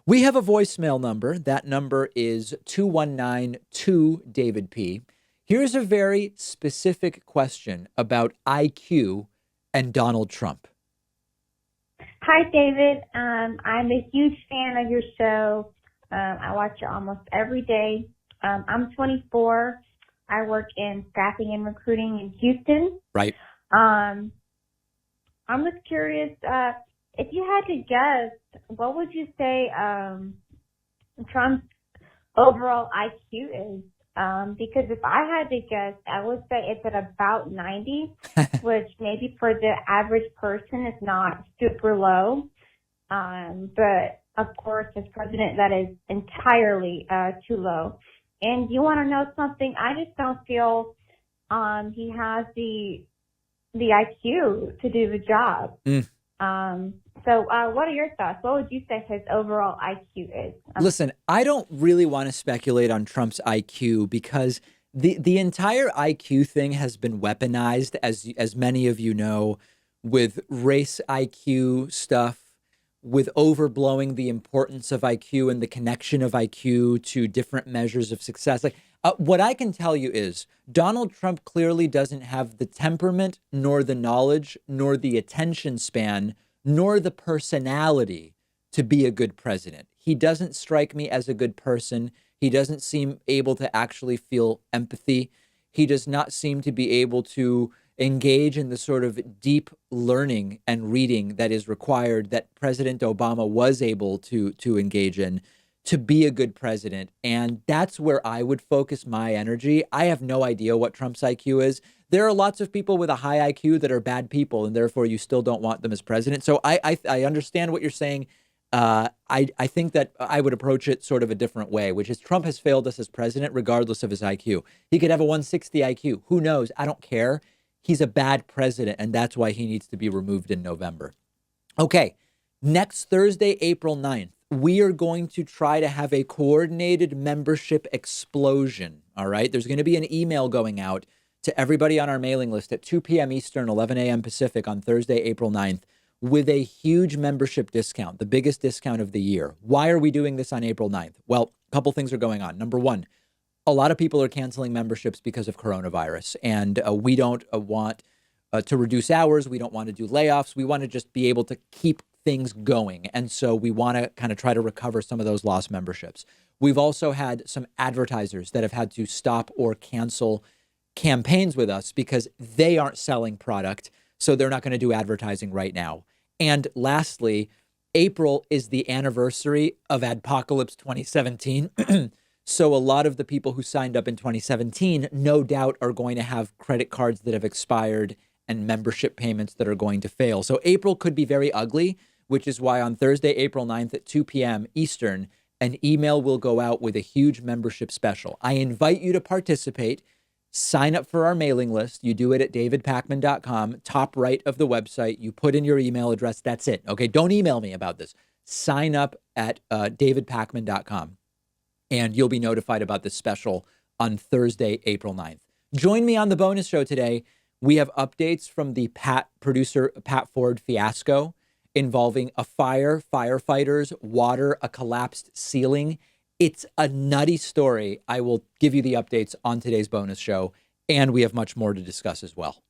We have a voicemail number. That number is 2192 David P. Here's a very specific question about IQ and Donald Trump. Hi, David. I'm a huge fan of your show. I watch it almost every day. I'm 24. I work in staffing and recruiting in Houston. Right. Um, I'm just curious, if you had to guess, what would you say Trump's overall IQ is? Because if I had to guess, I would say it's at about 90, which maybe for the average person is not super low. But of course, as president, that is entirely too low. And you want to know something? I just don't feel he has the IQ to do the job. So what are your thoughts? What would you say his overall IQ is? Listen, I don't really want to speculate on Trump's IQ because the entire IQ thing has been weaponized, as many of you know, with race IQ stuff, with overblowing the importance of IQ and the connection of IQ to different measures of success. Like what I can tell you is Donald Trump clearly doesn't have the temperament, nor the knowledge, nor the attention span, nor the personality to be a good president. He doesn't strike me as a good person. He doesn't seem able to actually feel empathy. He does not seem to be able to engage in the sort of deep learning and reading that is required that President Obama was able to engage in to be a good president. And that's where I would focus my energy. I have no idea what Trump's IQ is. There are lots of people with a high IQ that are bad people, and therefore you still don't want them as president. So I understand what you're saying. I think that I would approach it sort of a different way, which is Trump has failed us as president, regardless of his IQ. He could have a 160 IQ. Who knows? I don't care. He's a bad president, and that's why he needs to be removed in November. Okay, next Thursday, April 9th, we are going to try to have a coordinated membership explosion. All right, there's going to be an email going out to everybody on our mailing list at 2 p.m. Eastern, 11 a.m. Pacific on Thursday, April 9th, with a huge membership discount, the biggest discount of the year. Why are we doing this on April 9th? Well, a couple things are going on. Number one, a lot of people are canceling memberships because of coronavirus, and we don't want to reduce hours. We don't want to do layoffs. We want to just be able to keep things going. And so we want to kind of try to recover some of those lost memberships. We've also had some advertisers that have had to stop or cancel campaigns with us because they aren't selling product. So they're not going to do advertising right now. And lastly, April is the anniversary of Adpocalypse 2017. So a lot of the people who signed up in 2017, no doubt, are going to have credit cards that have expired and membership payments that are going to fail. So April could be very ugly, which is why on Thursday, April 9th at 2 p.m. Eastern, an email will go out with a huge membership special. I invite you to participate. Sign up for our mailing list. You do it at davidpakman.com, top right of the website. You put in your email address. That's it. Okay, don't email me about this. Sign up at davidpakman.com. And you'll be notified about this special on Thursday, April 9th. Join me on the bonus show today. We have updates from the producer Pat Ford fiasco involving a fire, firefighters, water, a collapsed ceiling. It's a nutty story. I will give you the updates on today's bonus show, and we have much more to discuss as well.